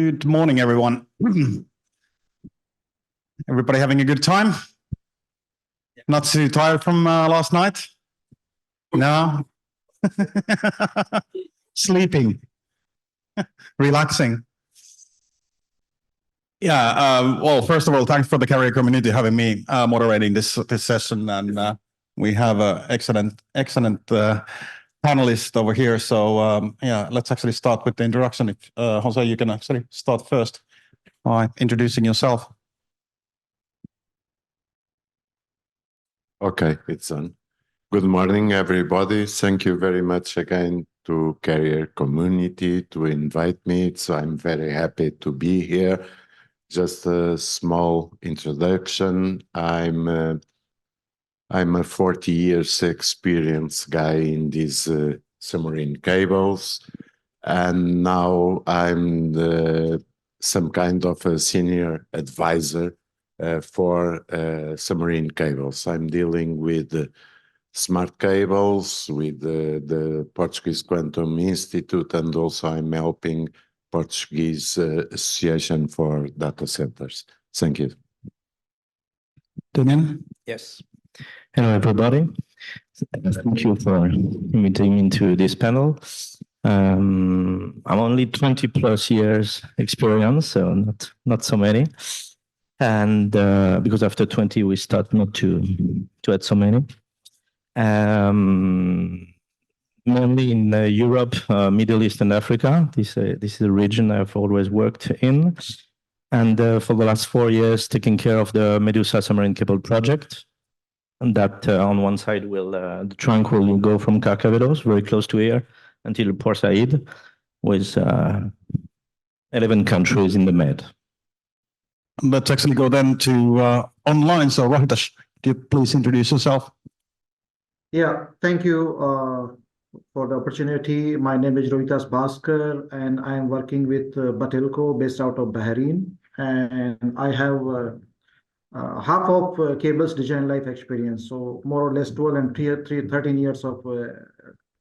Good morning, everyone. Everybody having a good time? Not too tired from last night? No? Sleeping, relaxing. Yeah, well, first of all, thanks for the Carrier community having me moderating this session, and we have an excellent panelist over here. So yeah, let's actually start with the introduction. If Jose, you can actually start first by introducing yourself. Okay, it's on. Good morning, everybody. Thank you very much again to Carrier community to invite me. So I'm very happy to be here. Just a small introduction. I'm a 40 years experience guy in these submarine cables, and now I'm some kind of a senior advisor for submarine cables. I'm dealing with smart cables with the Portuguese Quantum Institute, and also I'm helping Portuguese Association for Data Centers. Thank you. Damian? Yes. Hello, everybody. Thank you for inviting me into this panel. I'm only 20 plus years experience, so not so many. And because after 20, we start not to add so many. Mainly in Europe, Middle East, and Africa. This is a region I've always worked in. And for the last 4 years, taking care of the Medusa submarine cable project. And that on one side will the trunk will go from Carcavelos, very close to here, until Port Said, with 11 countries in the Med. Let's actually go then to online. So Rohitash, could you please introduce yourself? Yeah, thank you for the opportunity. My name is Rohitash Bhaskar, and I am working with Batelco based out of Bahrain. And I have half of cables design life experience, so more or less 12 and 13 years of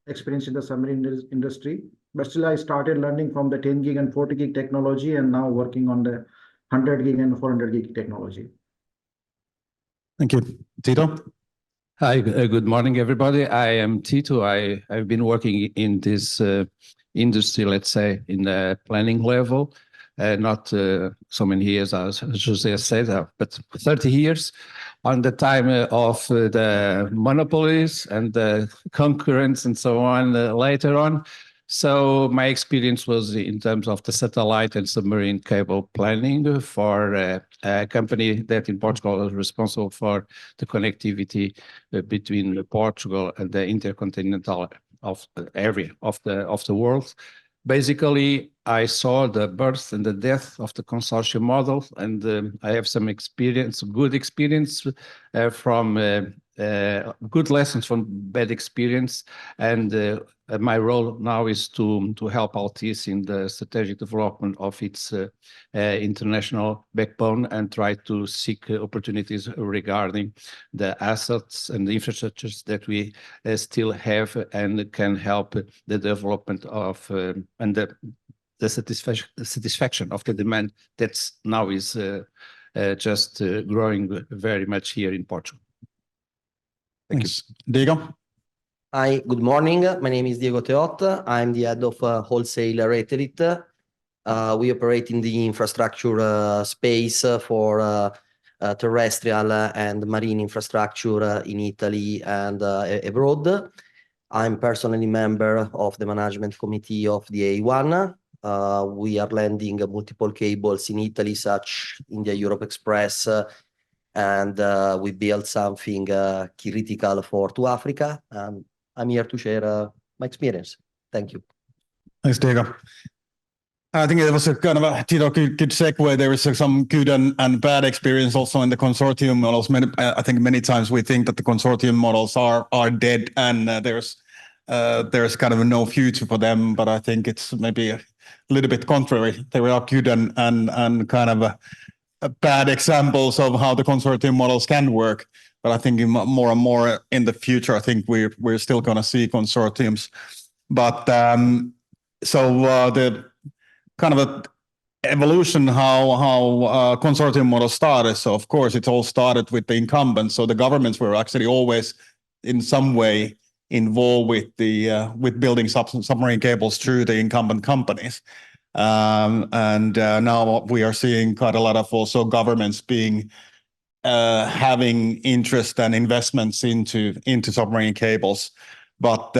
experience in the submarine industry. But still, I started learning from the 10 gig and 40 gig technology, and now working on the 100 gig and 400 gig technology. Thank you. Tito? Hi, good morning, everybody. I am Tito. I've been working in this industry, let's say, in the planning level. Not so many years, as Jose said, but 30 years on the time of the monopolies and the concurrence and so on later on. So my experience was in terms of the satellite and submarine cable planning for a company that in Portugal is responsible for the connectivity between Portugal and the intercontinental area of the world. Basically, I saw the birth and the death of the consortium model, and I have some experience, good experience from good lessons from bad experience. And my role now is to help Altice in the strategic development of its international backbone and try to seek opportunities regarding the assets and the infrastructures that we still have and can help the development of and the satisfaction of the demand that's now is just growing very much here in Portugal. Thanks. Diego? Hi, good morning. My name is Diego Teot. I'm the head of wholesale Reterit. We operate in the infrastructure space for terrestrial and marine infrastructure in Italy and abroad. I'm personally member of the management committee of the A1. We are landing multiple cables in Italy, such India Europe Express, and we built something critical to Africa. I'm here to share my experience. Thank you. Thanks, Diego. I think it was a kind of a Tito, good segue. There is some good and bad experience also in the consortium models. I think many times we think that the consortium models are dead and there's kind of no future for them. But I think it's maybe a little bit contrary. They are good and kind of a bad examples of how the consortium models can work. But I think more and more in the future, I think we're still going to see consortiums. But so the kind of evolution how consortium model started. So of course it all started with the incumbents. So the governments were actually always in some way involved with the with building submarine cables through the incumbent companies. And now we are seeing quite a lot of also governments being having interest and investments into submarine cables. But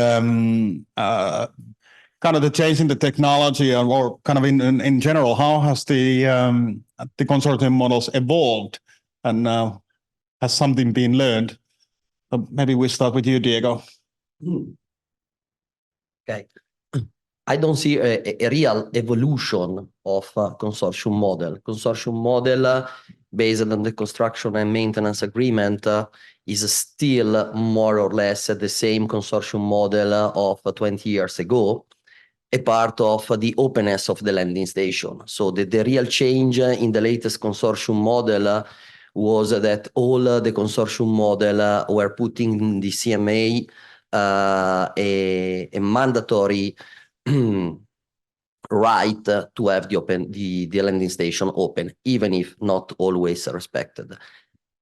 kind of the change in the technology, or kind of in general, how has the consortium models evolved, and has something been learned? Maybe we start with you, Diego. Okay. I don't see a real evolution of consortium model. Consortium model based on the construction and maintenance agreement is still more or less the same consortium model of 20 years ago, a part of the openness of the landing station. So the real change in the latest consortium model was that all the consortium model were putting in the CMA a mandatory right to have the landing station open, even if not always respected.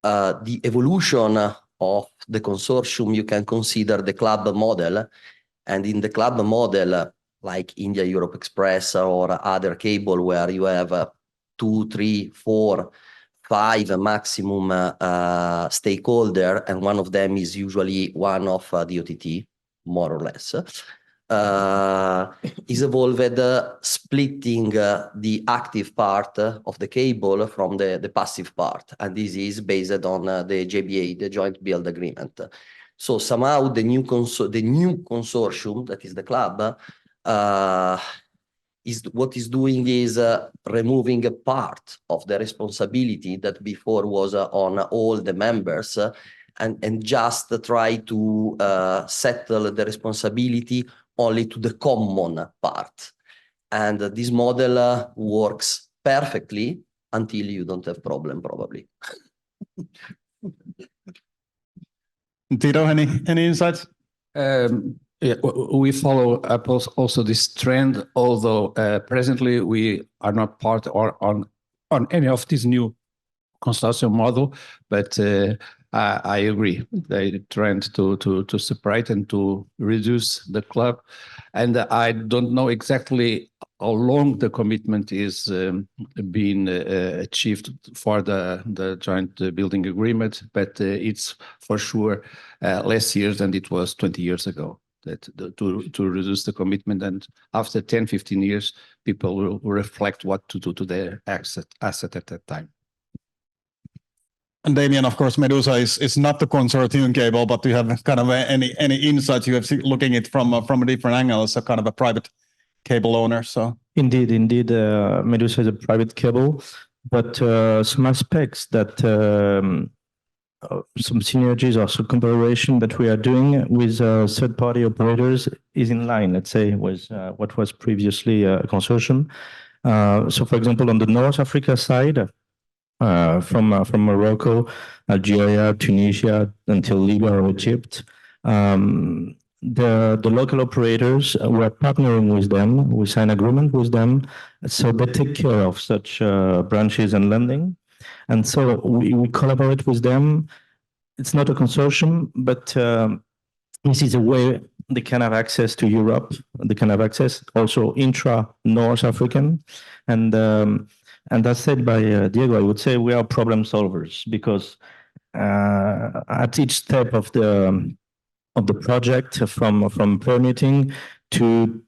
The evolution of the consortium, you can consider the club model, and in the club model, like India Europe Express or other cable, where you have 2, 3, 4, 5 maximum stakeholder, and one of them is usually one of the OTT, more or less, is evolved splitting the active part of the cable from the passive part, and this is based on the JBA, the Joint Build Agreement. So somehow the new consortium, that is the club, is doing is removing a part of the responsibility that before was on all the members, and just try to settle the responsibility only to the common part. And this model works perfectly until you don't have problem, probably. Tito, any insights? Yeah, we follow up also this trend, although presently we are not part or on any of this new consortium model, but I agree, the trend to separate and to reduce the club. And I don't know exactly how long the commitment is being achieved for the joint building agreement, but it's for sure less years than it was 20 years ago. To reduce the commitment, and after 10, 15 years, people will reflect what to do to their asset at that time. And Damien, of course, Medusa is not the consortium cable, but do you have kind of any insights you have seen looking at it from a different angle as a kind of a private cable owner? So indeed, Medusa is a private cable, but some aspects that some synergies or some collaboration that we are doing with third-party operators is in line, let's say, with what was previously a consortium. So, for example, on the North Africa side, from Morocco, Algeria, Tunisia, until Libya or Egypt, the local operators, we're partnering with them. We sign agreement with them, so they take care of such branches and landing. And so we collaborate with them. It's not a consortium, but this is a way they can have access to Europe. They can have access also intra-North African. And as said by Diego, I would say we are problem solvers, because at each step of the project, from permitting to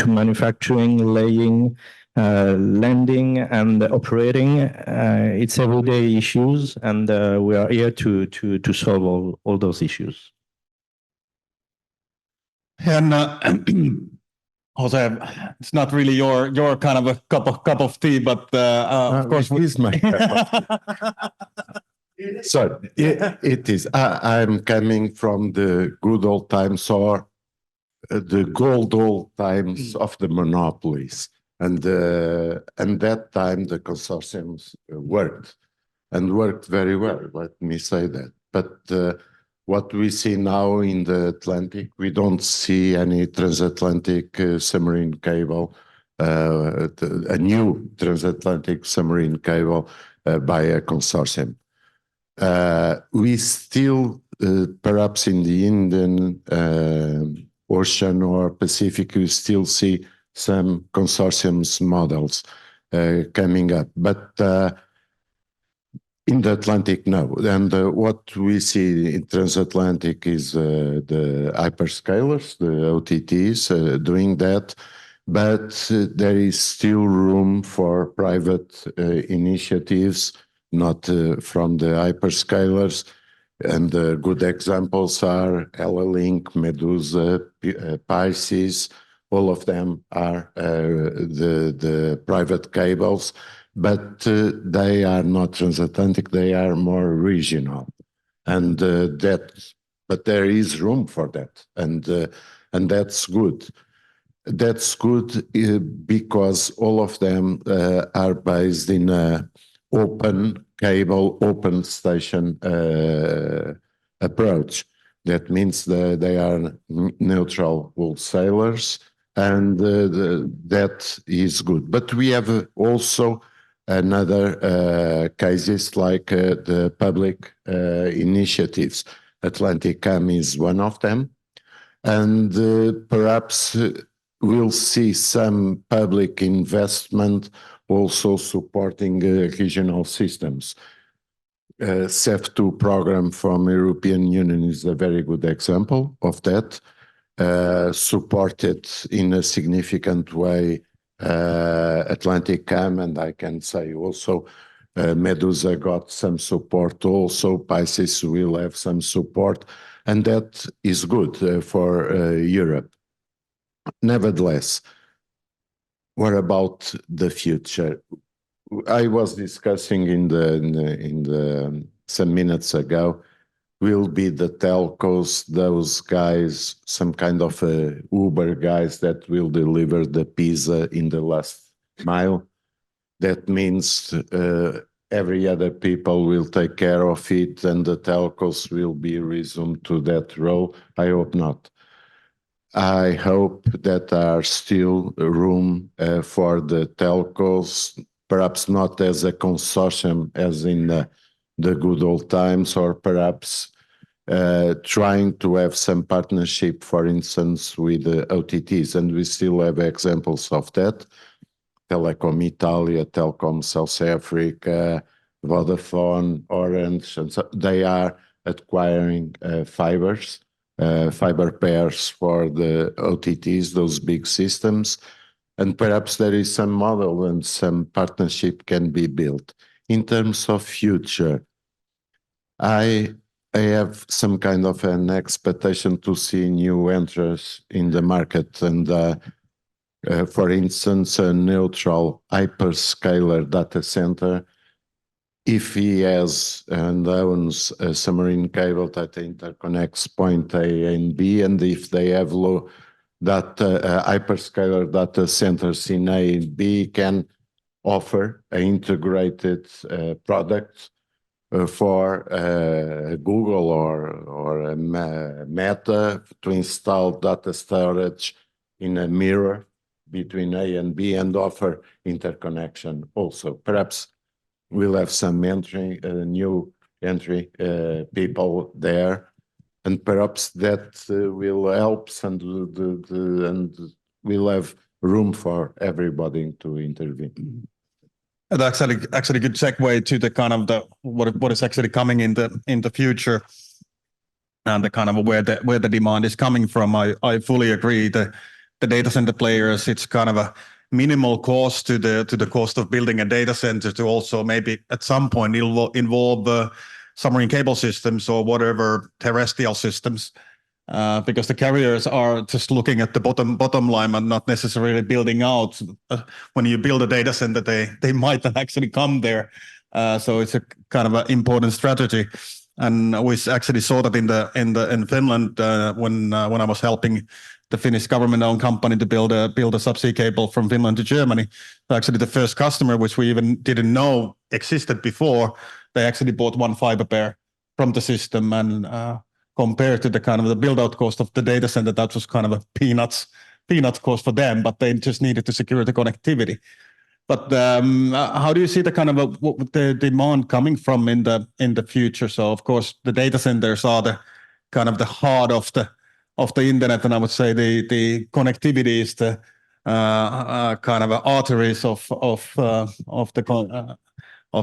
manufacturing, laying, landing, and operating, it's everyday issues, and we are here to solve all those issues. And Jose, it's not really your kind of a cup of tea, but of course it is my cup of tea. Sorry, it is. I'm coming from the good old times, or the gold old times of the monopolies, and that time the consortiums worked very well. Let me say that. But what we see now in the Atlantic, we don't see any transatlantic submarine cable a new transatlantic submarine cable by a consortium. We still, perhaps in the Indian Ocean or Pacific, we still see some consortiums models coming up, but in the Atlantic, no. And what we see in transatlantic is the hyperscalers, the OTTs doing that, but there is still room for private initiatives, not from the hyperscalers. And good examples are Link, Medusa, Pisces. All of them are the private cables, but they are not transatlantic, they are more regional. And but there is room for that, and that's good. That's good because all of them are based in a open cable, open station approach. That means that they are neutral wholesalers, and that is good. But we have also another cases like the public initiatives. Atlantic Cam is one of them, and perhaps we'll see some public investment also supporting regional systems. CEF2 program from European Union is a very good example of that, supported in a significant way Atlantic Cam, and I can say also Medusa got some support also, Pisces will have some support, and that is good for Europe. Nevertheless, what about the future? I was discussing in the some minutes ago, will be the telcos, those guys, some kind of Uber guys that will deliver the pizza in the last mile. That means every other people will take care of it and the telcos will be resumed to that role. I hope not. I hope that there are still room for the telcos, perhaps not as a consortium as in the good old times, or perhaps trying to have some partnership, for instance, with the OTTs, and we still have examples of that. Telecom Italia, Telecom South Africa, Vodafone, Orange, and so they are acquiring fiber pairs for the OTTs, those big systems, and perhaps there is some model and some partnership can be built. In terms of future, I have some kind of an expectation to see new entrants in the market, and for instance, a neutral hyperscaler data center, if he has and owns a submarine cable that interconnects point A and B, and if they have hyperscaler data centers in A and B, can offer an integrated product for Google or Meta to install data storage in a mirror between A and B and offer interconnection also. Perhaps we'll have some new entry people there, and perhaps that will help, and we'll have room for everybody to intervene. That's actually a good segue to the kind of what is actually coming in the future, and the kind of where the demand is coming from. I fully agree. The data center players, it's kind of a minimal cost to the cost of building a data center to also maybe at some point involve submarine cable systems or whatever terrestrial systems, because the carriers are just looking at the bottom line and not necessarily building out. When you build a data center, they might not actually come there. So it's a kind of an important strategy. And we actually saw that in Finland when I was helping the Finnish government-owned company to build a subsea cable from Finland to Germany. Actually, the first customer, which we even didn't know existed before, they actually bought one fiber pair from the system, and compared to the kind of the build-out cost of the data center, that was kind of a peanuts peanuts cost for them, but they just needed to secure the connectivity. But how do you see the kind of what the demand coming from in the future? So of course the data centers are the kind of the heart of the internet, and I would say the connectivity is the kind of arteries of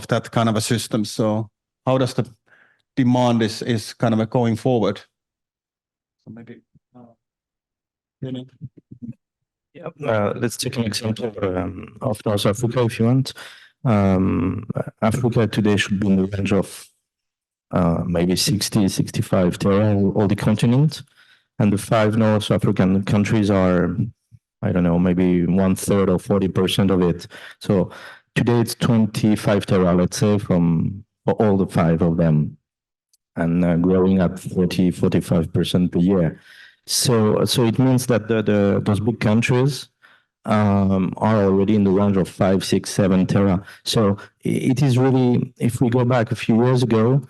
that kind of a system. So how does the demand is kind of going forward? So maybe. Yeah, let's take an example of North Africa if you want. Africa today should be in the range of maybe 60, 65 tera, all the continent. And the 5 North African countries are, I don't know, maybe 1/3 or 40% of it. So today it's 25 tera, let's say, for all the 5 of them, and growing at 40-45% per year. So it means that those big countries are already in the range of 5, 6, 7 tera. So it is really, if we go back a few years ago,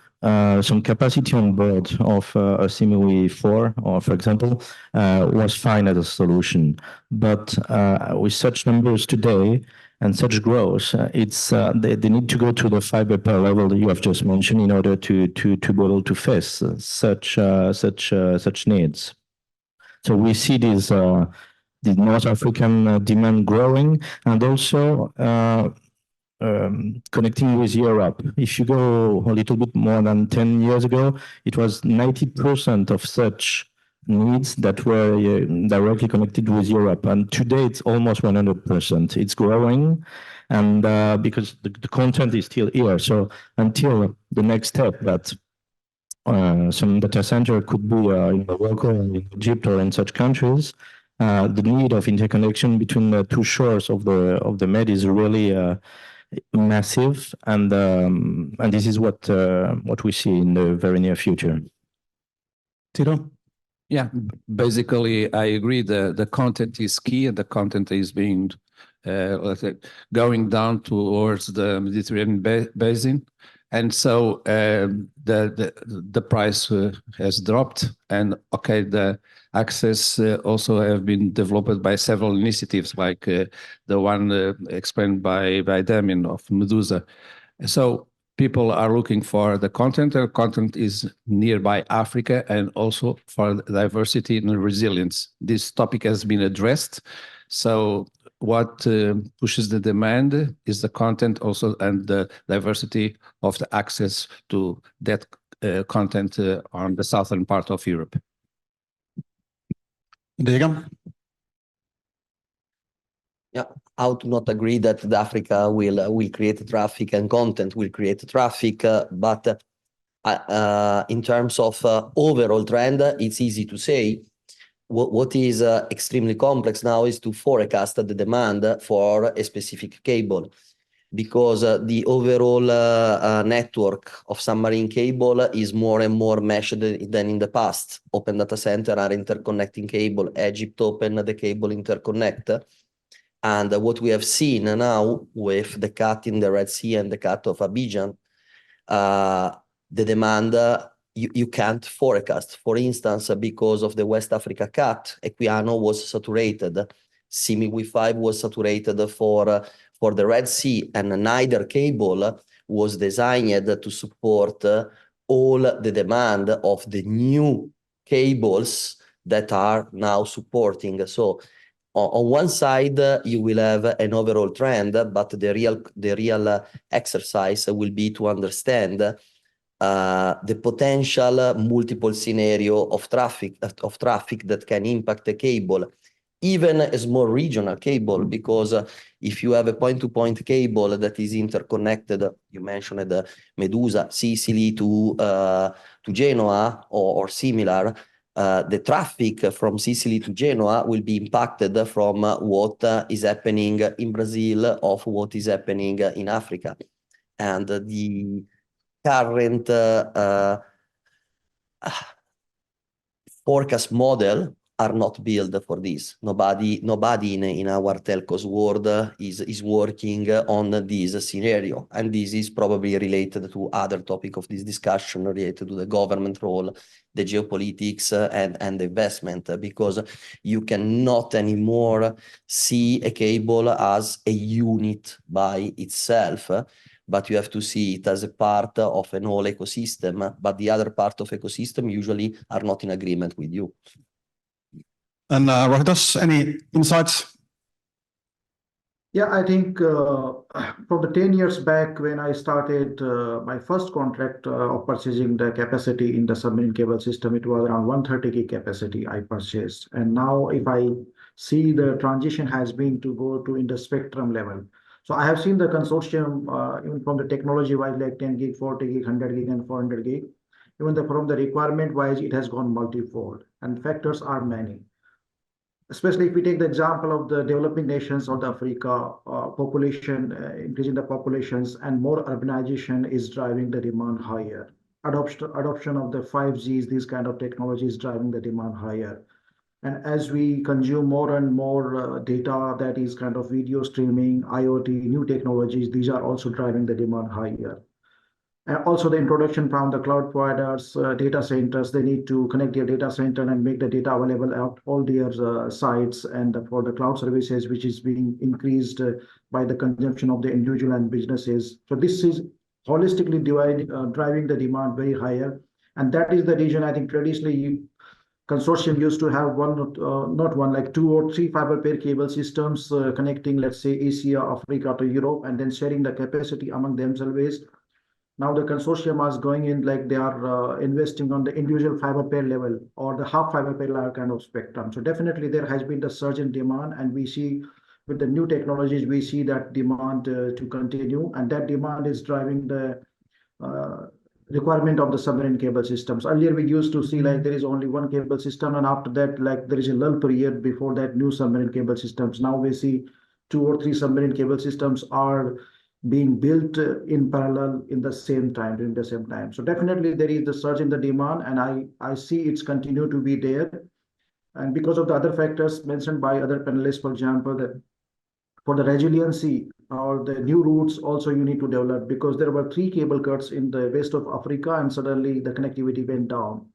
some capacity on board of a CMOE4, or for example, was fine as a solution. But with such numbers today and such growth, it's they need to go to the fiber per level that you have just mentioned in order to be able to face such needs. So we see this the North African demand growing, and also connecting with Europe. If you go a little bit more than 10 years ago, it was 90% of such needs that were directly connected with Europe. And today it's almost 100%. It's growing, and because the content is still here. So until the next step that some data center could be in Morocco, in Egypt, or in such countries, the need of interconnection between the 2 shores of the Med is really massive, and this is what we see in the very near future. Tito? Yeah, basically, I agree. The content is key, and the content is being, let's say, going down towards the Mediterranean basin, and so the price has dropped. And okay, the access also have been developed by several initiatives, like the one explained by Damien of Medusa. So people are looking for the content, and content is nearby Africa, and also for diversity and resilience. This topic has been addressed. So what pushes the demand is the content also, and the diversity of the access to that content on the southern part of Europe. Diego? Yeah, how to not agree that the Africa will create traffic and content will create traffic, but in terms of overall trend, it's easy to say. What is extremely complex now is to forecast the demand for a specific cable, because the overall network of submarine cable is more and more meshed than in the past. Open data center are interconnecting cable. Egypt open the cable interconnect. And what we have seen now with the cut in the Red Sea and the cut of Abidjan, the demand you can't forecast. For instance, because of the West Africa cut, Equiano was saturated. CMOE5 was saturated for the Red Sea, and neither cable was designed to support all the demand of the new cables that are now supporting. So on one side, you will have an overall trend, but the real exercise will be to understand the potential multiple scenario of traffic that can impact the cable, even a small regional cable, because if you have a point-to-point cable that is interconnected, you mentioned the Medusa, Sicily to Genoa or similar, the traffic from Sicily to Genoa will be impacted from what is happening in Brazil, of what is happening in Africa. And the current forecast model are not built for this. Nobody in our telcos world is working on this scenario. And this is probably related to other topic of this discussion related to the government role, the geopolitics and the investment, because you cannot anymore see a cable as a unit by itself, but you have to see it as a part of an whole ecosystem, but the other part of ecosystem usually are not in agreement with you. And Rohitas, any insights? Yeah, I think from the 10 years back when I started my first contract of purchasing the capacity in the submarine cable system, it was around 130 gig capacity I purchased. And now if I see the transition has been to go to in the spectrum level. So I have seen the consortium even from the technology wise, like 10 gig, 40 gig, 100 gig and 400 gig. Even from the requirement wise, it has gone multifold and factors are many. Especially if we take the example of the developing nations of the Africa population, increasing the populations and more urbanization is driving the demand higher. Adoption of the 5Gs, these kind of technologies driving the demand higher. And as we consume more and more data that is kind of video streaming, IoT, new technologies, these are also driving the demand higher. And also the introduction from the cloud providers, data centers, they need to connect their data center and make the data available at all their sites, and for the cloud services, which is being increased by the consumption of the individual and businesses. So this is holistically driving the demand very higher. And that is the reason I think traditionally consortium used to have not one, like 2 or 3 fiber pair cable systems connecting, let's say, Asia, Africa to Europe, and then sharing the capacity among themselves. Now the consortium is going in like they are investing on the individual fiber pair level or the half fiber pair level kind of spectrum. So definitely there has been the surge in demand, and we see with the new technologies, we see that demand to continue, and that demand is driving the requirement of the submarine cable systems. Earlier we used to see like there is only one cable system, and after that like there is a lull period before that new submarine cable systems. Now we see 2 or 3 submarine cable systems are being built in parallel in the same time, during the same time. So definitely there is the surge in the demand, and I see it's continue to be there. And because of the other factors mentioned by other panelists, for example, that for the resiliency or the new routes also you need to develop, because there were 3 cable cuts in the west of Africa and suddenly the connectivity went down.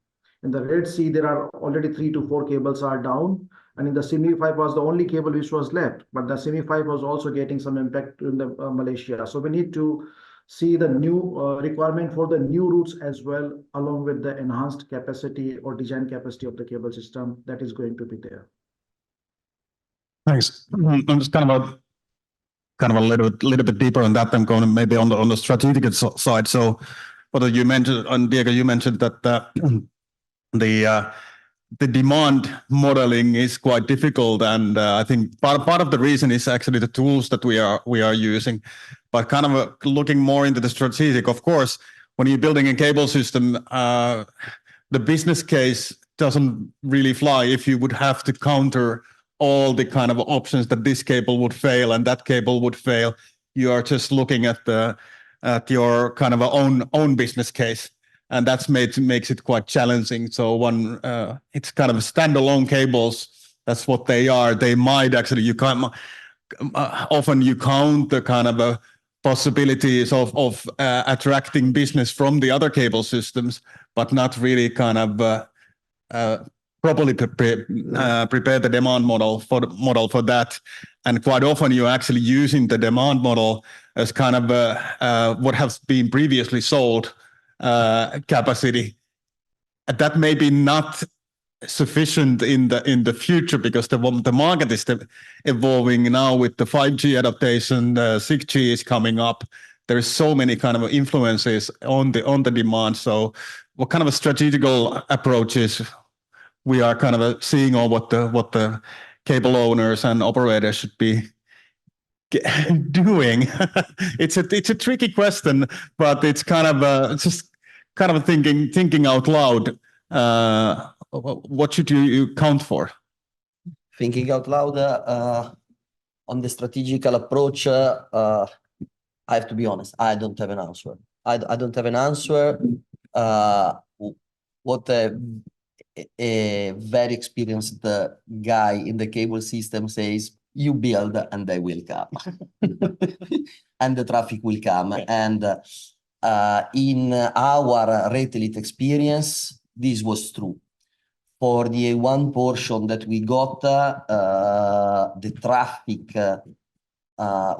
In the Red Sea, there are already 3 to 4 cables are down. And in the CME5 was the only cable which was left, but the CME5 was also getting some impact in the Malaysia. So we need to see the new requirement for the new routes as well, along with the enhanced capacity or design capacity of the cable system that is going to be there. Thanks. I'm just kind of a little bit deeper on that. I'm going maybe on the strategic side. So, whether you mentioned, and Diego, you mentioned that the demand modeling is quite difficult, and I think part of the reason is actually the tools that we are using. But kind of looking more into the strategic, of course, when you're building a cable system, the business case doesn't really fly if you would have to counter all the kind of options that this cable would fail and that cable would fail. You are just looking at your kind of own business case. And that's makes it quite challenging. So it's kind of standalone cables. That's what they are. They might actually, often you count the kind of possibilities of attracting business from the other cable systems, but not really kind of properly prepare the demand model for that. And quite often you're actually using the demand model as kind of what has been previously sold capacity. That may be not sufficient in the future, because the market is evolving now with the 5G adaptation. 6G is coming up. There is so many kind of influences on the demand. So what kind of a strategical approaches we are kind of seeing, or what the cable owners and operators should be doing? It's a tricky question, but it's kind of just kind of thinking out loud. What should you count for? Thinking out loud on the strategical approach, I have to be honest, I don't have an answer. I don't have an answer. a very experienced guy in the cable system says, you build and they will come. And the traffic will come. And in our rate elite experience, this was true. For the one portion that we got, the traffic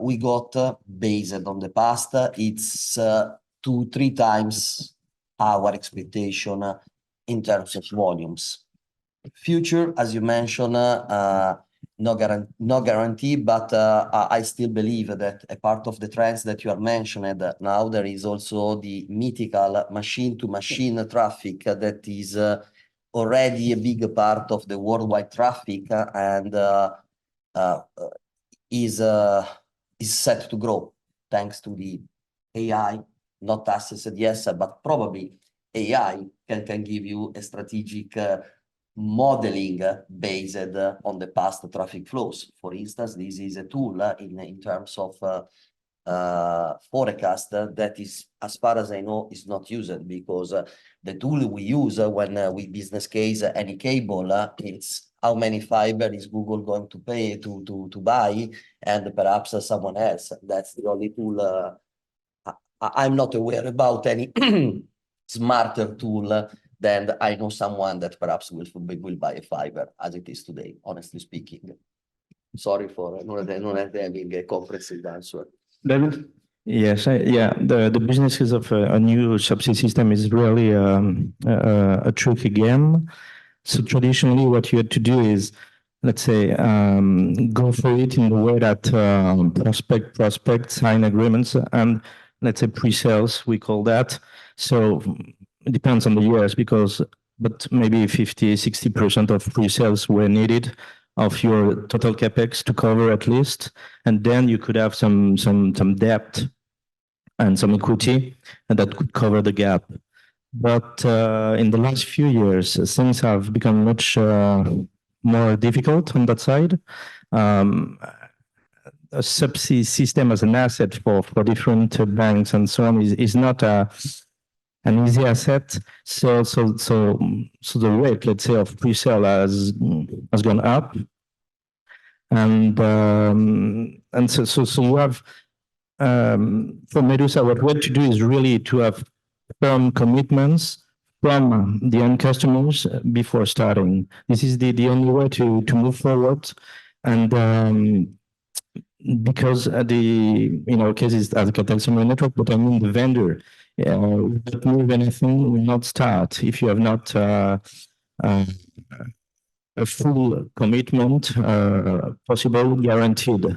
we got based on the past, it's 2-3 times our expectation in terms of volumes. Future, as you mentioned, no guarantee, but I still believe that a part of the trends that you are mentioned, now there is also the mythical machine-to-machine traffic that is already a big part of the worldwide traffic and is set to grow thanks to the AI, not us as yes, but probably AI can give you a strategic modeling based on the past traffic flows. For instance, this is a tool in terms of forecast that is, as far as I know, is not used because the tool we use when we business case any cable, it's how many fiber is Google going to pay to buy, and perhaps someone else. That's the only tool. I'm not aware about any smarter tool than I know someone that perhaps will buy a fiber as it is today, honestly speaking. Sorry for not having a comprehensive answer. David? Yes, the businesses of a new subsea system is really a tricky game. So traditionally, what you had to do is, let's say, go for it in the way that prospect sign agreements and let's say pre-sales, we call that. So it depends on the years but maybe 50-60% of pre-sales were needed of your total capex to cover at least, and then you could have some debt and some equity, and that could cover the gap. But in the last few years, things have become much more difficult on that side. A subsea system as an asset for different banks and so on is not an easy asset. So the rate, let's say, of pre-sale has gone up, and so you have for Medusa, what we have to do is really to have firm commitments from the end customers before starting. This is the only way to move forward, and because in our case is as a Submarine network, but I mean the vendor will not move anything, will not start if you have not a full commitment, possible guaranteed.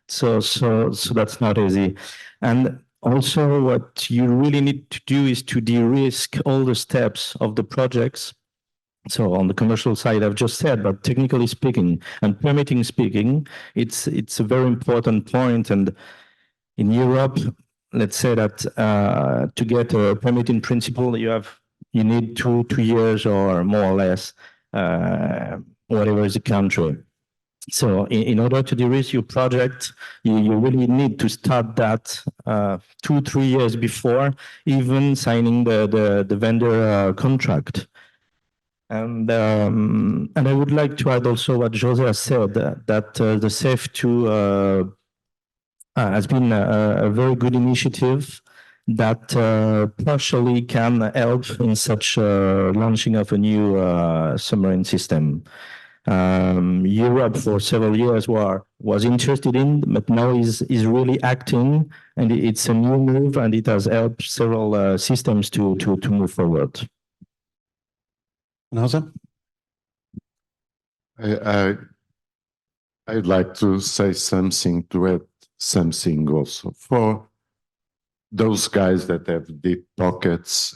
So that's not easy. And also what you really need to do is to de-risk all the steps of the projects. So on the commercial side, I've just said, but technically speaking and permitting speaking, it's a very important point. And in Europe, let's say that to get a permit in principle, you need two years or more or less, whatever is the country. So in order to de-risk your project, you really need to start that 2-3 years before even signing the vendor contract. And I would like to add also what Jose has said, that the SAFE2 has been a very good initiative that partially can help in such launching of a new submarine system. Europe for several years was interested in, but now is really acting, and it's a new move, and it has helped several systems to move forward. Jose? I'd like to say something, to add something also. For those guys that have deep pockets,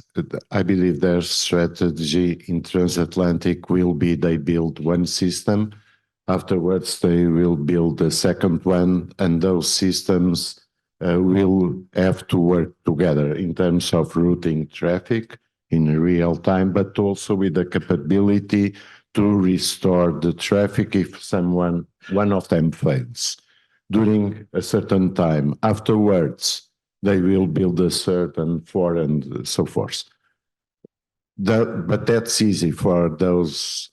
I believe their strategy in transatlantic will be they build one system. Afterwards, they will build a second one, and those systems will have to work together in terms of routing traffic in real time, but also with the capability to restore the traffic if one of them fails during a certain time. Afterwards, they will build a third and fourth and so forth. but that's easy for those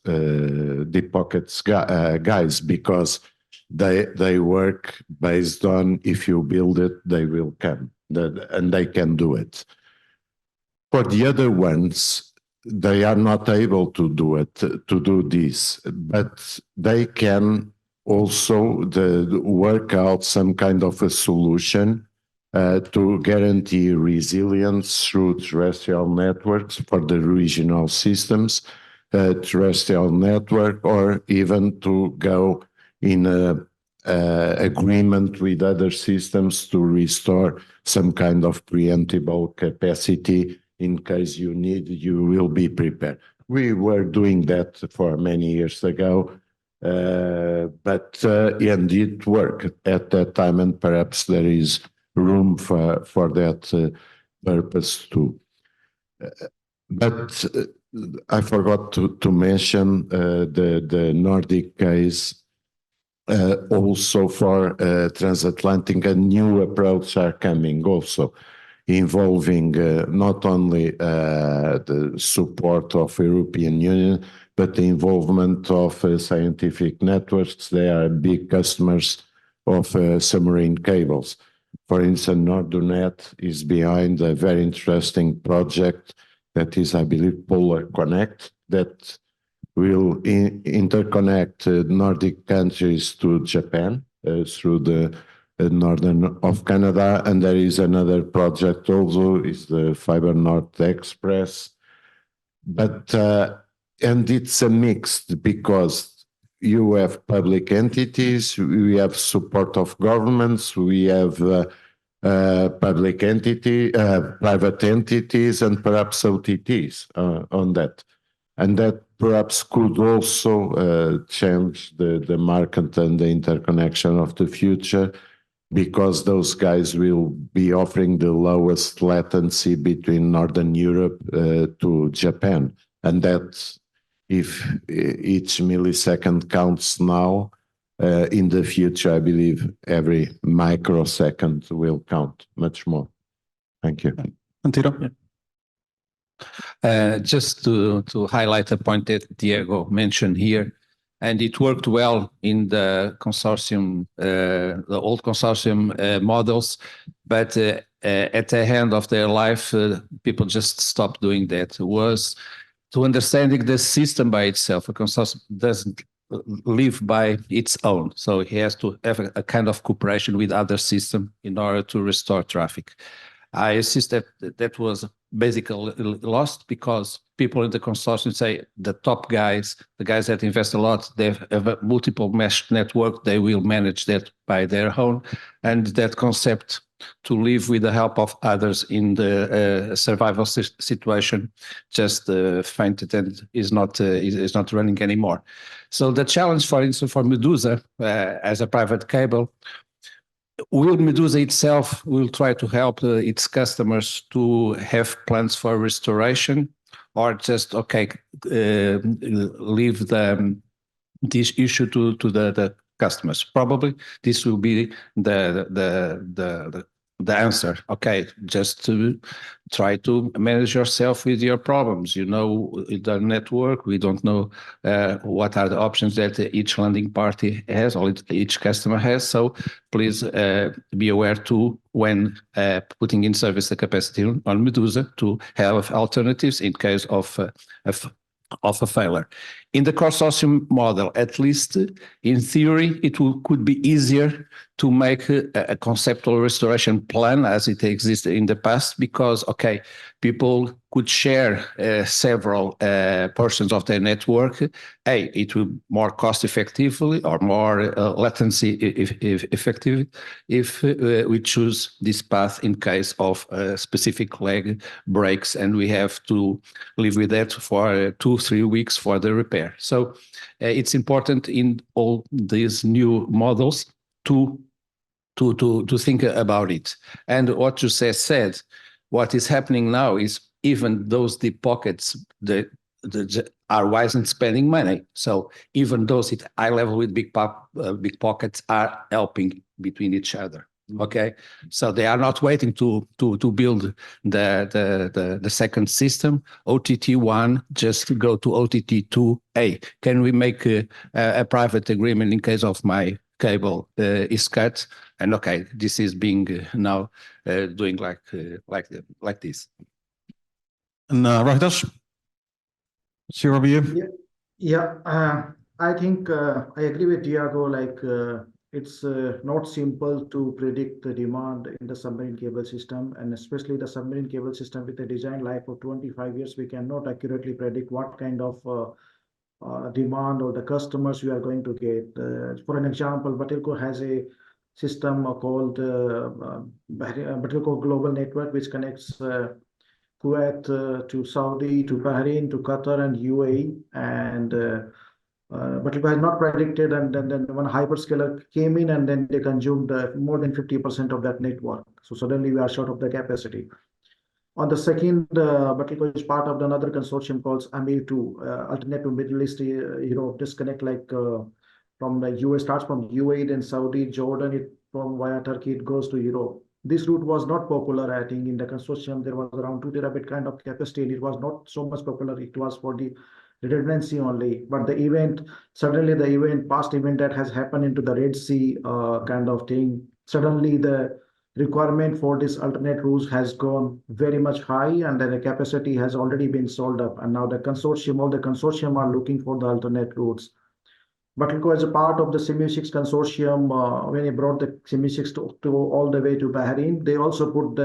deep pockets guys, because they work based on, if you build it, they will come, and they can do it. For the other ones, they are not able to do it, to do this, but they can also work out some kind of a solution to guarantee resilience through terrestrial networks for the regional systems, terrestrial network, or even to go in agreement with other systems to restore some kind of preemptible capacity. In case you need, you will be prepared. We were doing that for many years ago, but and it worked at that time, and perhaps there is room for that purpose too. But I forgot to mention the Nordic case. Also for transatlantic, a new approach are coming also, involving not only the support of European Union, but the involvement of scientific networks. They are big customers of submarine cables. For instance, Nordonet is behind a very interesting project that is, I believe, Polar Connect, that will interconnect Nordic countries to Japan through the northern of Canada. And there is another project also, is the Fiber North Express. But and it's a mixed, because you have public entities, we have support of governments, we have private entities, and perhaps OTTs on that. And that perhaps could also change the market and the interconnection of the future, because those guys will be offering the lowest latency between Northern Europe to Japan. And that, if each millisecond counts now, in the future, I believe every microsecond will count much more. Thank you. And Tito? Yeah. Just to highlight a point that Diego mentioned here, and it worked well in the consortium, the old consortium models, but at the end of their life, people just stopped doing that. It was to understanding the system by itself. A consortium doesn't live by its own, so it has to have a kind of cooperation with other systems in order to restore traffic. I insist that was basically lost, because people in the consortium say the top guys, the guys that invest a lot, they have a multiple mesh network, they will manage that by their own. And that concept to live with the help of others in the survival situation just fainted and is not running anymore. So the challenge, for instance, for Medusa as a private cable, will Medusa itself will try to help its customers to have plans for restoration, or just leave this issue to the customers? Probably this will be the answer. Okay, just to try to manage yourself with your problems. You know, the network, we don't know what are the options that each landing party has or each customer has. So please be aware too, when putting in service the capacity on Medusa, to have alternatives in case of a failure. In the consortium model, at least in theory, it could be easier to make a conceptual restoration plan as it existed in the past, because, okay, people could share several portions of their network. It will more cost effectively or more latency effective if we choose this path in case of specific leg breaks, and we have to live with that for 2-3 weeks for the repair. So it's important in all these new models to think about it. And what you said, what is happening now is even those deep pockets that are wise in spending money. So even those at high level with big pockets are helping between each other. Okay, so they are not waiting to build the second system, OTT1, just to go to OTT2A. Can we make a private agreement in case of my cable is cut? And okay, this is being now doing like this. And Rohitas, what's your view? I think I agree with Diego. Like it's not simple to predict the demand in the submarine cable system, and especially the submarine cable system with a design life of 25 years. We cannot accurately predict what kind of demand or the customers we are going to get. For an example, Batilco has a system called Batilco Global Network, which connects Kuwait to Saudi, to Bahrain, to Qatar, and UAE. And but it was not predicted, and then one hyperscaler came in, and then they consumed more than 50% of that network. So suddenly we are short of the capacity. On the second, Batilco is part of another consortium called AMIR2, alternate to Middle East, Europe, disconnect like from the US, starts from UAE, then Saudi, Jordan, it from via Turkey, it goes to Europe. This route was not popular, I think, in the consortium. There was around 2 terabit kind of capacity, and it was not so much popular. It was for the redundancy only. But the event, suddenly the event, past event that has happened into the Red Sea kind of thing, suddenly the requirement for this alternate routes has gone very much high, and then the capacity has already been sold up. And now all the consortium are looking for the alternate routes. Batilco, as a part of the CMU6 consortium, when they brought the CMU6 to all the way to Bahrain, they also put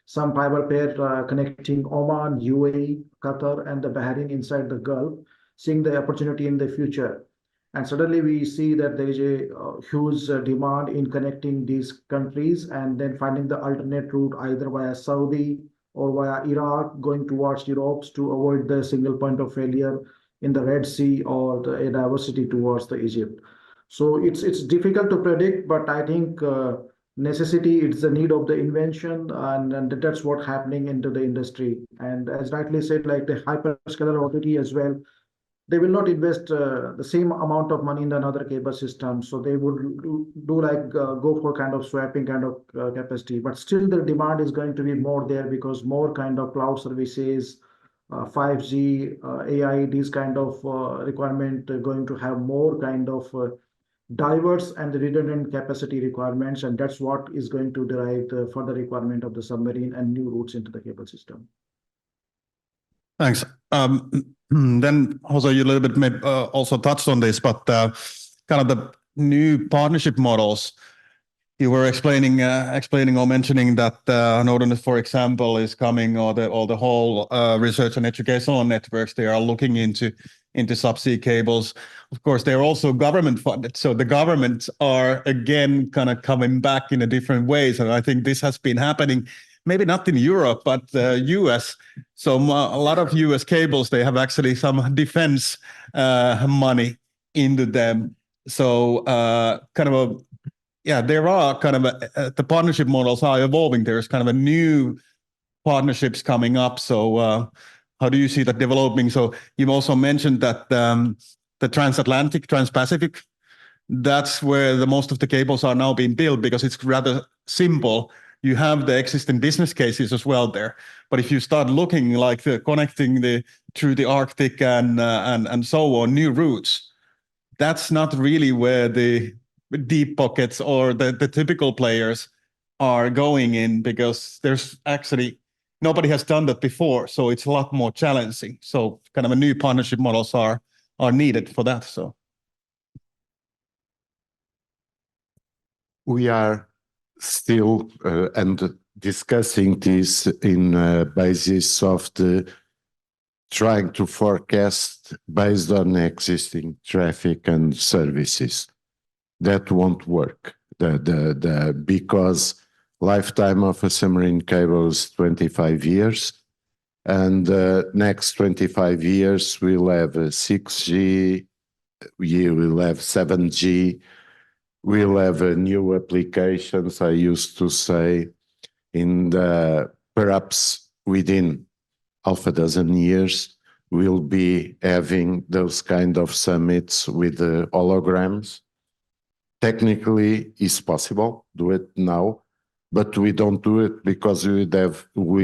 some fiber pair connecting Oman, UAE, Qatar, and the Bahrain inside the Gulf, seeing the opportunity in the future. And suddenly we see that there is a huge demand in connecting these countries, and then finding the alternate route either via Saudi or via Iraq going towards Europe to avoid the single point of failure in the Red Sea or the diversity towards the Egypt. So it's difficult to predict, but I think necessity, it's the need of the invention, and that's what's happening into the industry. And as rightly said, like the hyperscaler OTT as well, they will not invest the same amount of money in another cable system. So they would do like go for kind of swapping kind of capacity. But still the demand is going to be more there, because more kind of cloud services, 5G, AI, these kind of requirement going to have more kind of diverse and redundant capacity requirements. And that's what is going to derive the further requirement of the submarine and new routes into the cable system. Thanks. Then Jose, you a little bit maybe, also touched on this, but kind of the new partnership models. You were explaining or mentioning that Northern, for example, is coming, or the whole research and educational networks. They are looking into subsea cables. Of course, they're also government funded, so the governments are again kind of coming back in a different ways. And I think this has been happening, maybe not in Europe, but US. So a lot of US cables, they have actually some defense money into them. So kind of a there are kind of the partnership models are evolving. There's kind of a new partnerships coming up. So how do you see that developing? So you've also mentioned that the transatlantic, transpacific, that's where the most of the cables are now being built, because it's rather simple. You have the existing business cases as well there. But if you start looking like connecting through the Arctic and so on, new routes, that's not really where the deep pockets or the typical players are going in, because there's actually nobody has done that before, so it's a lot more challenging. So kind of a new partnership models are needed for that. So we are still and discussing this in basis of the trying to forecast based on existing traffic and services. That won't work. Because lifetime of a submarine cable is 25 years, and next 25 years we'll have 6G, we will have 7G, we'll have new applications. I used to say perhaps within half a dozen years we'll be having those kind of summits with holograms. Technically, it's possible, do it now, but we don't do it because we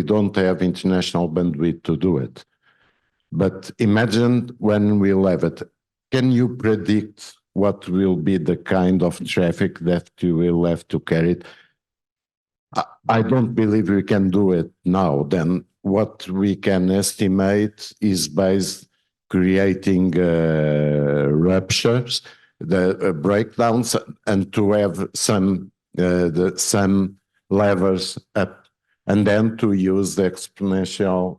don't have international bandwidth to do it. But imagine when we'll have it. Can you predict what will be the kind of traffic that you will have to carry? I don't believe we can do it now. Then what we can estimate is based creating ruptures, the breakdowns, and to have some levers up, and then to use the exponential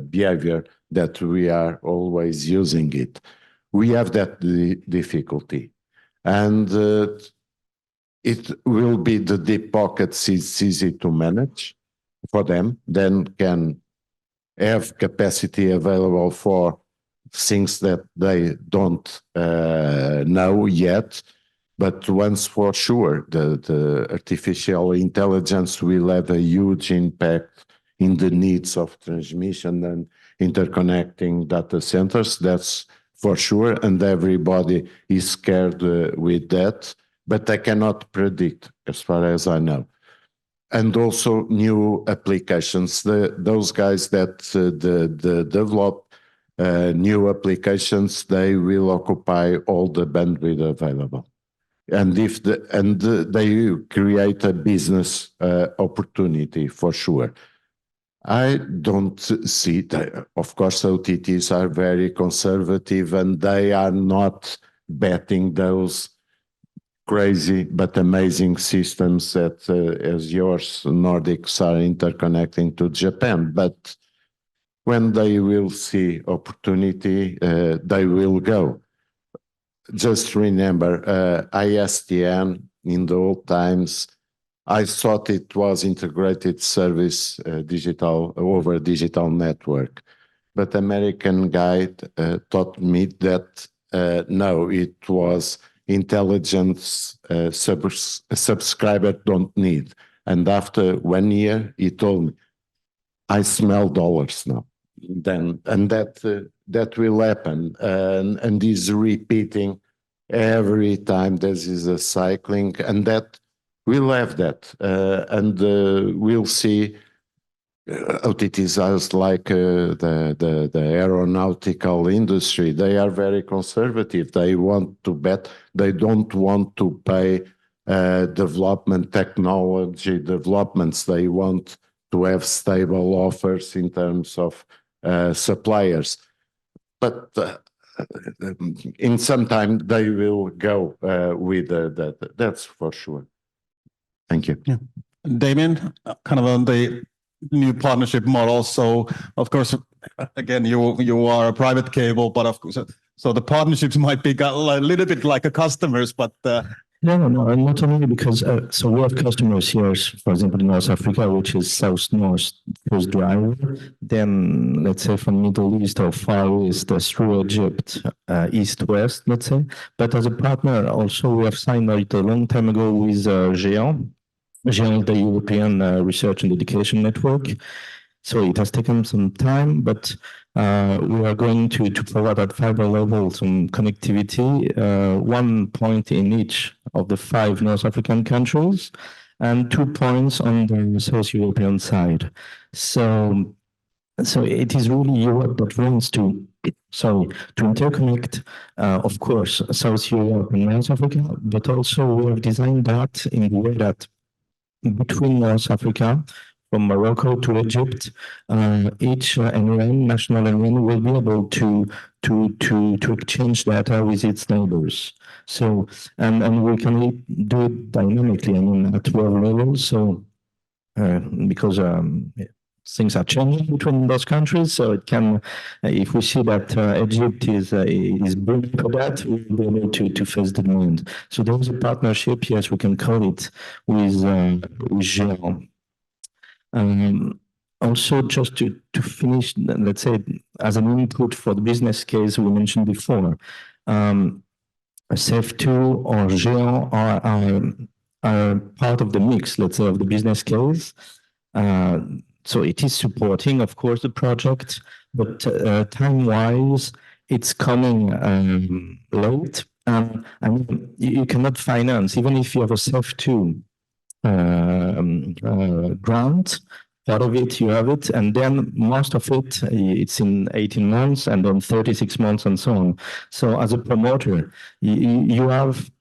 behavior that we are always using it. We have that difficulty, and it will be the deep pockets is easy to manage for them, then can have capacity available for things that they don't know yet. But once for sure, the artificial intelligence will have a huge impact in the needs of transmission and interconnecting data centers. That's for sure, and everybody is scared with that, but I cannot predict as far as I know. And also new applications, those guys that develop new applications, they will occupy all the bandwidth available. And they create a business opportunity for sure. I don't see that. Of course, OTTs are very conservative and they are not betting those crazy but amazing systems that, as yours, Nordics, are interconnecting to Japan. But when they will see opportunity, they will go. Just remember, ISDN in the old times, I thought it was integrated service digital network. But American guy taught me that no, it was intelligence subscriber don't need. And after 1 year, he told me, I smell dollars now. Then, and that will happen, and is repeating every time there is a cycling, and that we'll have that, and we'll see OTTs as like the aeronautical industry. They are very conservative. They want to bet. They don't want to pay technology developments. They want to have stable offers in terms of suppliers. But in some time they will go with that. That's for sure. Thank you. Yeah. Damien, kind of on the new partnership model. So of course, again, you are a private cable, but of course, so the partnerships might be a little bit like a customers, but No, not only because so we have customers here, for example, in North Africa, which is south-north coast drive. Then let's say from Middle East or Far East through Egypt, east-west, let's say. But as a partner, also we have signed a long time ago with GEAN, the European Research and Education Network. So it has taken some time, but we are going to provide at fiber level some connectivity, 1 point in each of the 5 North African countries, and 2 points on the South European side. So it is really Europe that wants to interconnect, of course, South Europe and North Africa, but also we have designed that in the way that between North Africa, from Morocco to Egypt, each NRN, national NRN, will be able to exchange data with its neighbors. So and we can do it dynamically, I mean, at world level. So because things are changing between those countries, so it can, if we see that Egypt is booming for that, we'll be able to face the demand. So there is a partnership, yes, we can call it, with GEAN. Also, just to finish, let's say, as an input for the business case we mentioned before, SAFE2 or GEAN are part of the mix, let's say, of the business case. So it is supporting, of course, the project, but time-wise, it's coming late. I mean, you cannot finance, even if you have a SAFE2 grant. Part of it, you have it, and then most of it, it's in 18 months and then 36 months and so on. So as a promoter, you have,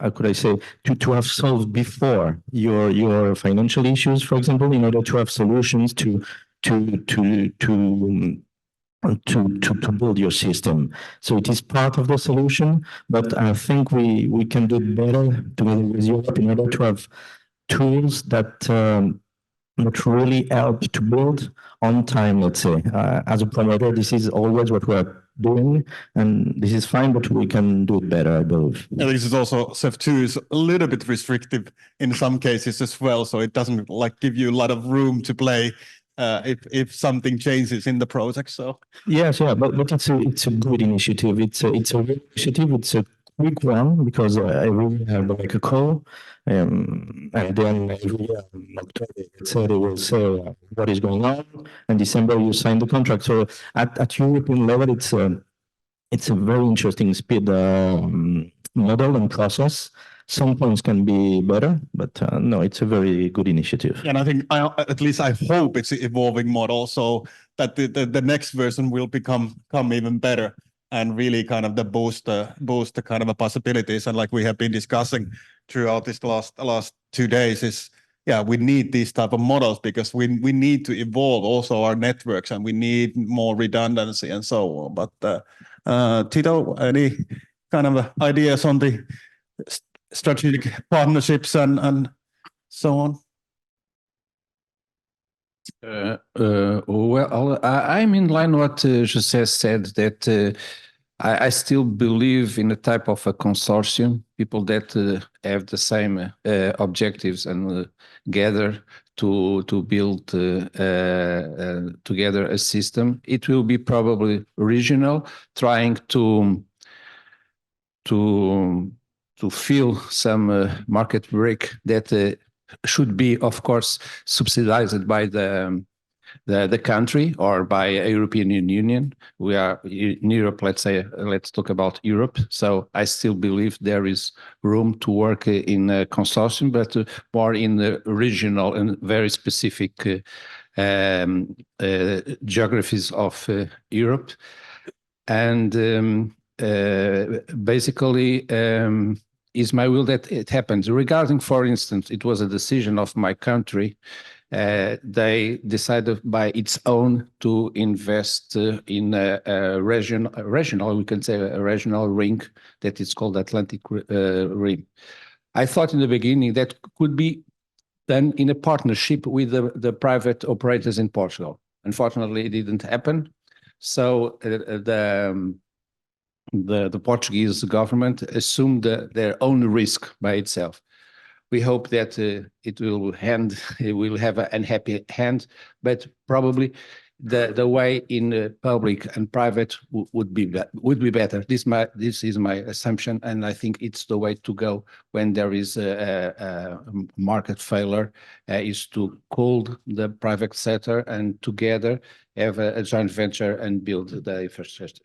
how could I say, to have solved before your financial issues, for example, in order to have solutions to build your system. So it is part of the solution, but I think we can do better together with Europe in order to have tools that really help to build on time, let's say. As a promoter, this is always what we're doing, and this is fine, but we can do it better, I believe. And this is also, CEF2 is a little bit restrictive in some cases as well, so it doesn't like give you a lot of room to play if something changes in the project. So yes, yeah, but it's a good initiative. It's a real initiative. It's a quick one because I really have like a call, and then every October, let's say, they will say what is going on, and December you sign the contract. So at European level, it's a very interesting speed model and process. Some points can be better, but no, it's a very good initiative. and I think at least I hope it's an evolving model so that the next version will become even better and really kind of boost the kind of possibilities. And like we have been discussing throughout this last 2 days is, yeah, we need these type of models because we need to evolve also our networks and we need more redundancy and so on. But Tito, any kind of ideas on the strategic partnerships and so on? Well, I'm in line what José said, that I still believe in a type of a consortium, people that have the same objectives and gather to build together a system. It will be probably regional, trying to fill some market break that should be, of course, subsidized by the country or by a European Union. We are in Europe, let's say, let's talk about Europe. So I still believe there is room to work in a consortium, but more in the regional and very specific geographies of Europe. And basically, is my will that it happens. Regarding, for instance, it was a decision of my country. They decided by its own to invest in a regional, we can say a regional ring that is called Atlantic Ring. I thought in the beginning that could be done in a partnership with the private operators in Portugal. Unfortunately, it didn't happen. So the Portuguese government assumed their own risk by itself. We hope that it will have an unhappy hand, but probably the way in public and private would be better. This is my assumption, and I think it's the way to go when there is a market failure, is to call the private sector and together have a joint venture and build the infrastructure.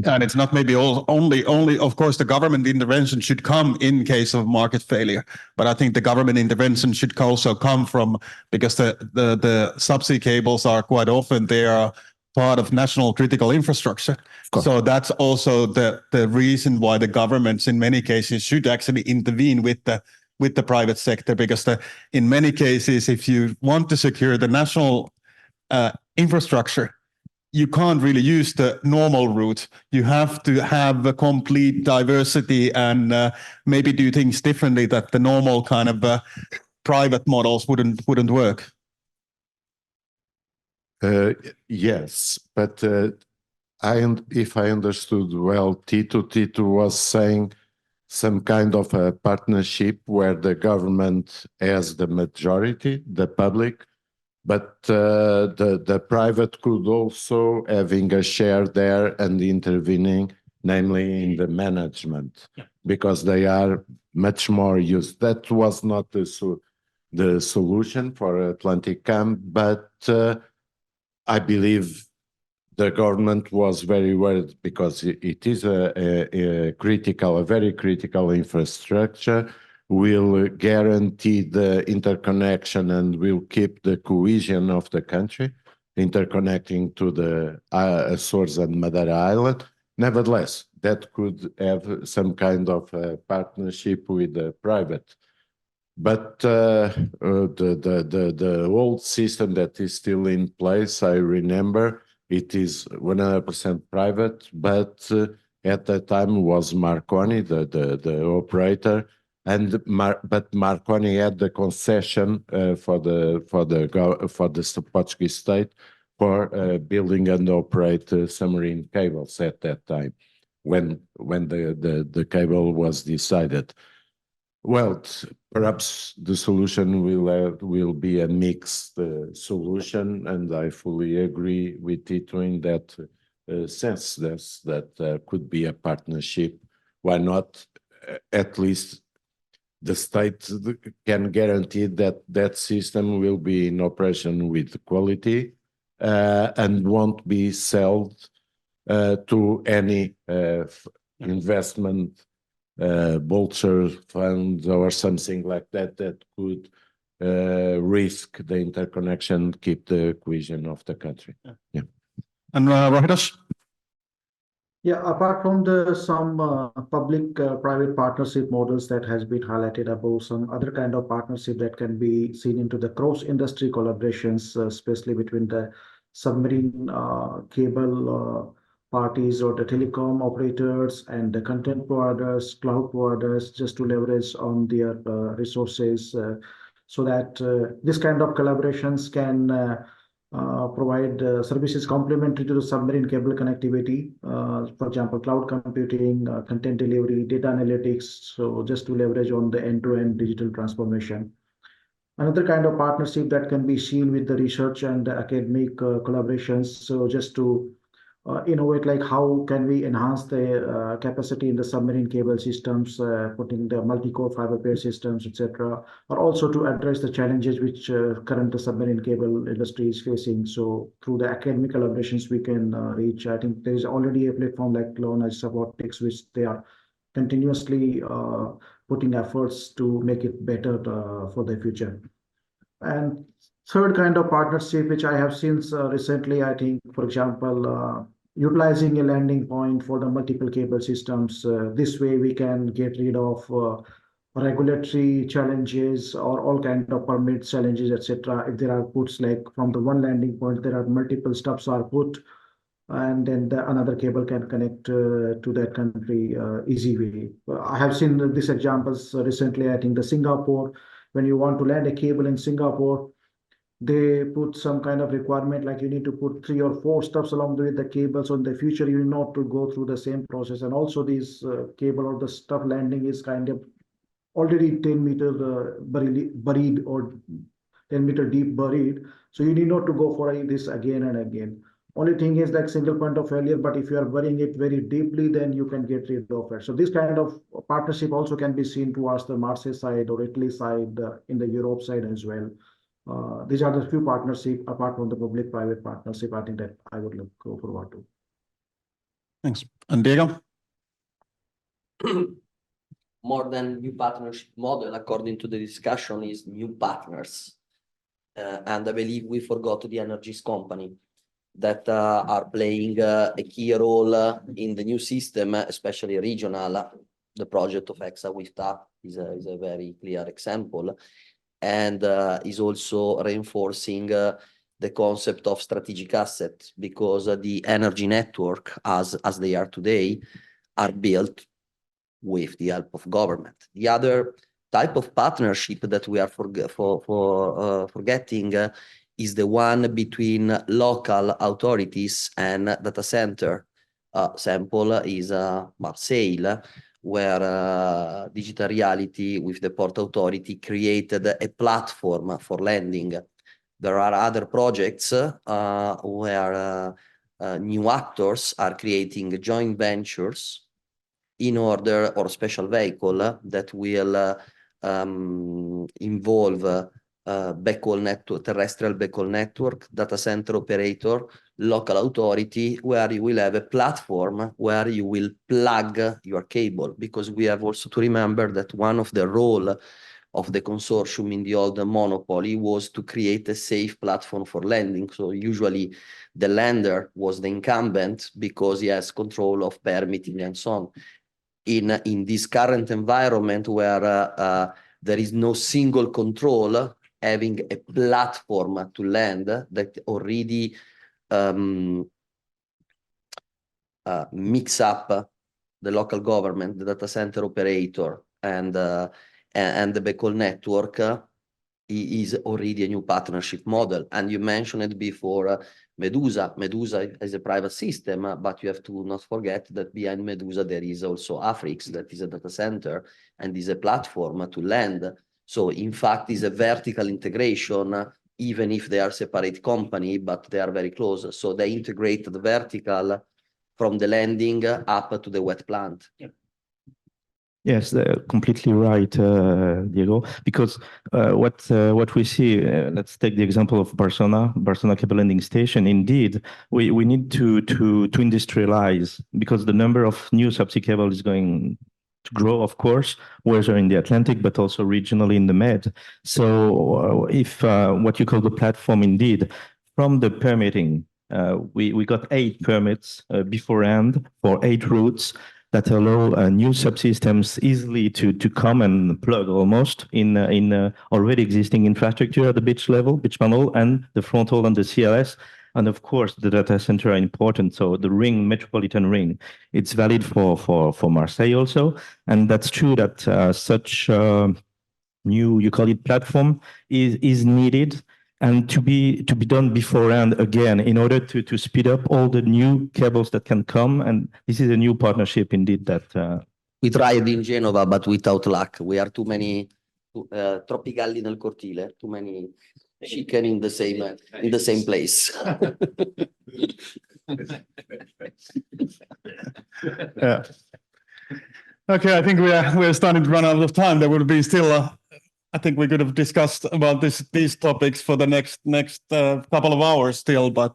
And it's not maybe only, of course, the government intervention should come in case of market failure. But I think the government intervention should also come from, because the subsea cables are quite often, they are part of national critical infrastructure. So that's also the reason why the governments in many cases should actually intervene with the private sector, because in many cases, if you want to secure the national infrastructure, you can't really use the normal route. You have to have a complete diversity and maybe do things differently that the normal kind of private models wouldn't work. Yes, but if I understood well, Tito was saying some kind of a partnership where the government has the majority, the public, but the private could also having a share there and intervening, namely in the management, because they are much more used. That was not the solution for Atlantic Camp, but I believe the government was very worried because it is a very critical infrastructure will guarantee the interconnection and will keep the cohesion of the country, interconnecting to the Açores and Madeira Island. Nevertheless, that could have some kind of partnership with the private. But the old system that is still in place, I remember, it is 100% private, but at that time was Marconi, the operator, but Marconi had the concession for the Portuguese state for building and operate submarine cables at that time, when the cable was decided. Well, perhaps the solution will be a mixed solution, and I fully agree with Tito in that sense that could be a partnership. Why not? At least the state can guarantee that that system will be in operation with quality and won't be sold to any investment vulture funds or something like that that could risk the interconnection, keep the cohesion of the country. Yeah. And Rohidas? Yeah, apart from some public-private partnership models that has been highlighted above, some other kind of partnership that can be seen into the cross-industry collaborations, especially between the submarine cable parties or the telecom operators and the content providers, cloud providers, just to leverage on their resources, so that this kind of collaborations can provide services complementary to the submarine cable connectivity. For example, cloud computing, content delivery, data analytics. So just to leverage on the end-to-end digital transformation. Another kind of partnership that can be seen with the research and academic collaborations. So just to innovate, like how can we enhance the capacity in the submarine cable systems, putting the multi-core fiber pair systems, etc., or also to address the challenges which current submarine cable industry is facing. So through the academic collaborations, we can reach. I think there is already a platform like Knowledge Robotics, which they are continuously putting efforts to make it better for the future. And third kind of partnership, which I have seen recently, I think, for example, utilizing a landing point for the multiple cable systems. This way we can get rid of regulatory challenges or all kind of permit challenges, etc. If there are puts like from the one landing point, there are multiple stubs are put, and then another cable can connect to that country easy way. I have seen these examples recently. I think the Singapore, when you want to land a cable in Singapore, they put some kind of requirement like you need to put 3 or 4 steps along with the cable. So in the future, you need not to go through the same process. And also this cable or the stuff landing is kind of already 10 meter buried or 10 meter deep buried. So you need not to go for this again and again. Only thing is like single point of failure, but if you are burying it very deeply, then you can get rid of it. So this kind of partnership also can be seen towards the Marseille side or Italy side, in the Europe side as well. These are the few partnership apart from the public-private partnership, I think that I would look forward to. Thanks. And Diego? More than new partnership model, according to the discussion, is new partners. And I believe we forgot the energies company that are playing a key role in the new system, especially regional. The project of EXA with TAP is a very clear example, and is also reinforcing the concept of strategic asset, because the energy network as they are today are built with the help of government. The other type of partnership that we are forgetting is the one between local authorities and data center. Sample is Marseille, where Digital Reality with the Port Authority created a platform for landing. There are other projects where new actors are creating joint ventures in order, or special vehicle that will involve backhaul network, terrestrial backhaul network, data center operator, local authority, where you will have a platform where you will plug your cable, because we have also to remember that one of the role of the consortium in the old monopoly was to create a safe platform for lending. So usually the lender was the incumbent because he has control of permitting and so on. In this current environment where there is no single control, having a platform to lend that already mix up the local government, the data center operator, and the backhaul network is already a new partnership model. And you mentioned it before, Medusa. Medusa is a private system, but you have to not forget that behind Medusa there is also Afrix, that is a data center and is a platform to lend. So in fact, it's a vertical integration, even if they are separate company, but they are very close. So they integrate the vertical from the lending up to the wet plant. Yeah. Yes, completely right, Diego. Because what we see, let's take the example of Barcelona Cable Landing Station. Indeed, we need to industrialize, because the number of new subsea cable is going to grow, of course, whether in the Atlantic, but also regionally in the Med. So if what you call the platform, indeed, from the permitting, we got 8 permits beforehand for 8 routes that allow new subsystems easily to come and plug almost in already existing infrastructure at the beach level, beach panel, and the frontal and the CLS. And of course, the data center are important. So the ring, metropolitan ring, it's valid for Marseille also. And that's true that such new, you call it platform, is needed, and to be done beforehand again, in order to speed up all the new cables that can come. And this is a new partnership indeed that we tried in Genova, but without luck. We are too many troppi galli nel cortile, too many chicken in the same place. Yeah. Okay, I think we're starting to run out of time. There will be still I think we could have discussed about these topics for the next couple of hours still, but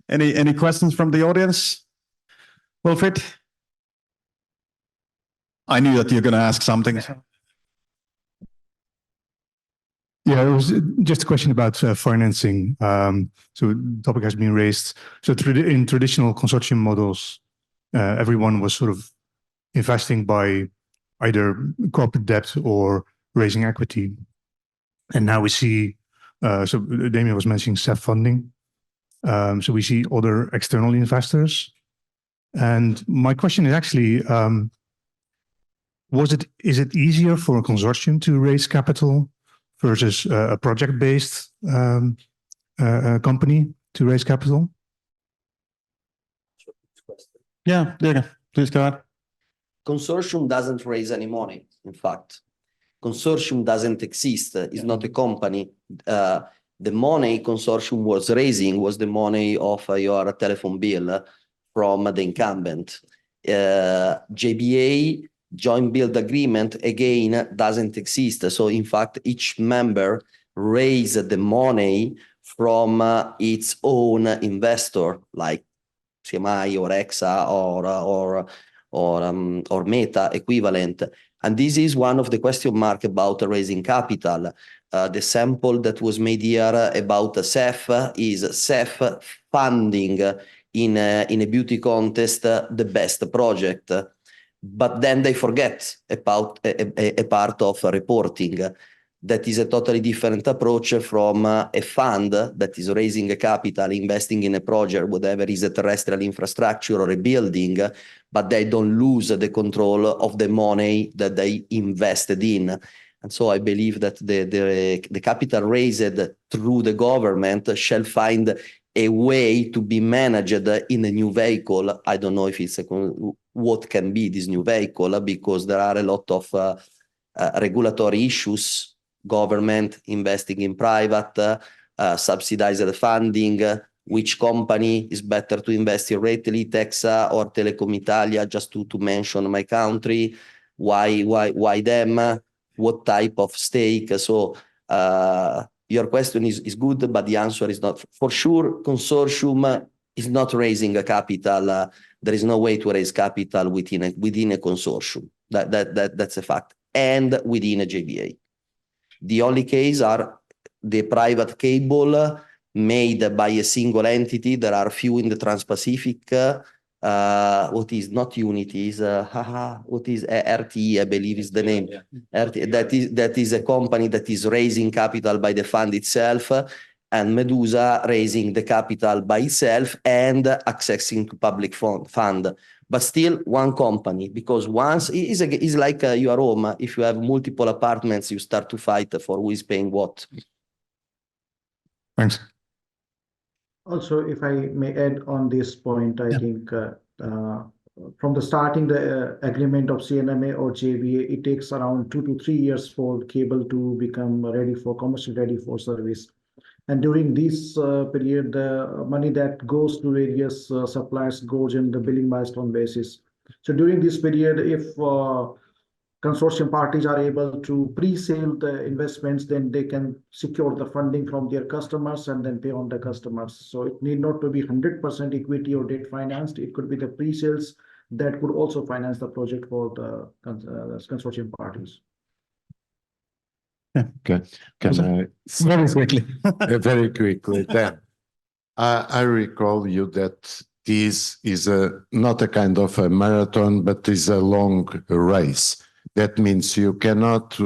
any questions from the audience? Wilfried? I knew that you're going to ask something. Yeah, it was just a question about financing. So the topic has been raised. So in traditional consortium models, everyone was sort of investing by either corporate debt or raising equity. And now we see, so Damien was mentioning CEF funding. So we see other external investors. And my question is actually, is it easier for a consortium to raise capital versus a project-based company to raise capital? Yeah, please go ahead. Consortium doesn't raise any money, in fact. Consortium doesn't exist. It's not a company. The money consortium was raising was the money of your telephone bill from the incumbent. JBA, joint build agreement, again, doesn't exist. So in fact, each member raised the money from its own investor, like CMI or EXA or Meta equivalent. And this is one of the question mark about raising capital. The sample that was made here about CEF is CEF funding in a beauty contest the best project. But then they forget about a part of reporting. That is a totally different approach from a fund that is raising a capital, investing in a project, whatever is a terrestrial infrastructure or a building, but they don't lose the control of the money that they invested in. And so I believe that the capital raised through the government shall find a way to be managed in a new vehicle. I don't know if it's what can be this new vehicle, because there are a lot of regulatory issues, government investing in private, subsidized funding, which company is better to invest in Rete, Texa or Telecom Italia, just to mention my country, why them, what type of stake. So your question is good, but the answer is not. For sure, consortium is not raising a capital. There is no way to raise capital within a consortium. That's a fact. And within a JVA. The only case are the private cable made by a single entity. There are few in the Trans-Pacific. What is not Unity is what is RTE, I believe is the name. RTE, that is a company that is raising capital by the fund itself, and Medusa raising the capital by itself and accessing to public fund. But still one company, because once is like your home. If you have multiple apartments, you start to fight for who is paying what. Thanks. Also, if I may add on this point, I think from the starting the agreement of CNMA or JVA, it takes around 2 to 3 years for cable to become ready for commercially ready for service. And during this period, the money that goes to various suppliers goes in the billing milestone basis. So during this period, if consortium parties are able to pre-sale the investments, then they can secure the funding from their customers and then pay on the customers. So it need not to be 100% equity or debt financed. It could be the pre-sales that could also finance the project for the consortium parties. Can I Very quickly. very quickly then? I recall you that this is not a kind of a marathon, but is a long race. That means you cannot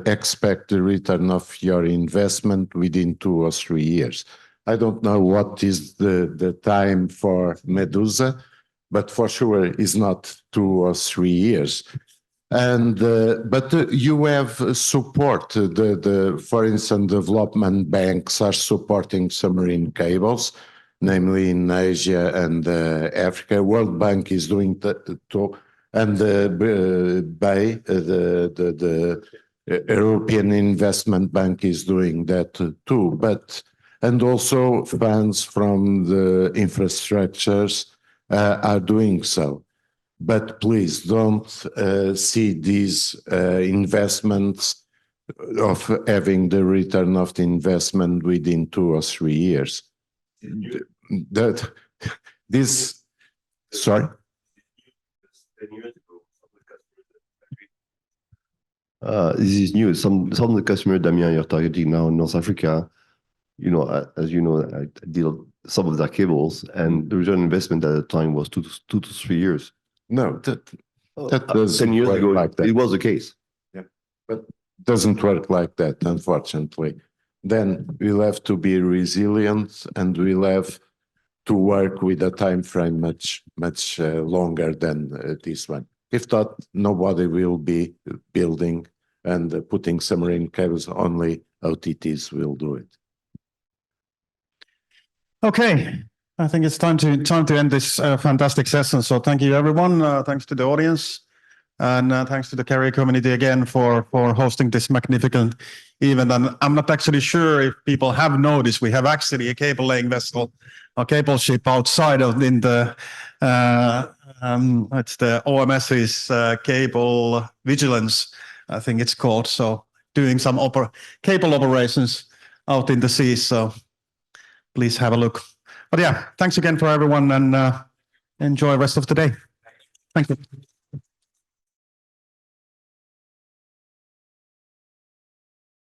expect the return of your investment within 2 or 3 years. I don't know what is the time for Medusa, but for sure it's not 2 or 3 years. And but you have support. For instance, development banks are supporting submarine cables, namely in Asia and Africa. World Bank is doing too, and the European Investment Bank is doing that too. But and also funds from the infrastructures are doing so. But please don't see these investments of having the return of the investment within 2 or 3 years. That this, sorry. This is new. Some of the customers, Damien, you're targeting now in North Africa, you know, as you know, I deal some of their cables, and the return on investment at the time was 2 to 3 years. No, that doesn't 10 years work ago, like that. it was the case. Yeah, but doesn't work like that, unfortunately. Then we'll have to be resilient, and we'll have to work with a time frame much longer than this one. If not, nobody will be building and putting submarine cables. Only OTTs will do it. Okay, I think it's time to end this fantastic session. So thank you, everyone. Thanks to the audience, and thanks to the Carrier community again for hosting this magnificent event. And I'm not actually sure if people have noticed, we have actually a cable laying vessel, a cable ship outside of in the it's the OMS's Cable Vigilance, I think it's called. So doing some cable operations out in the sea. So please have a look. But yeah, thanks again for everyone, and enjoy the rest of the day. Thank you.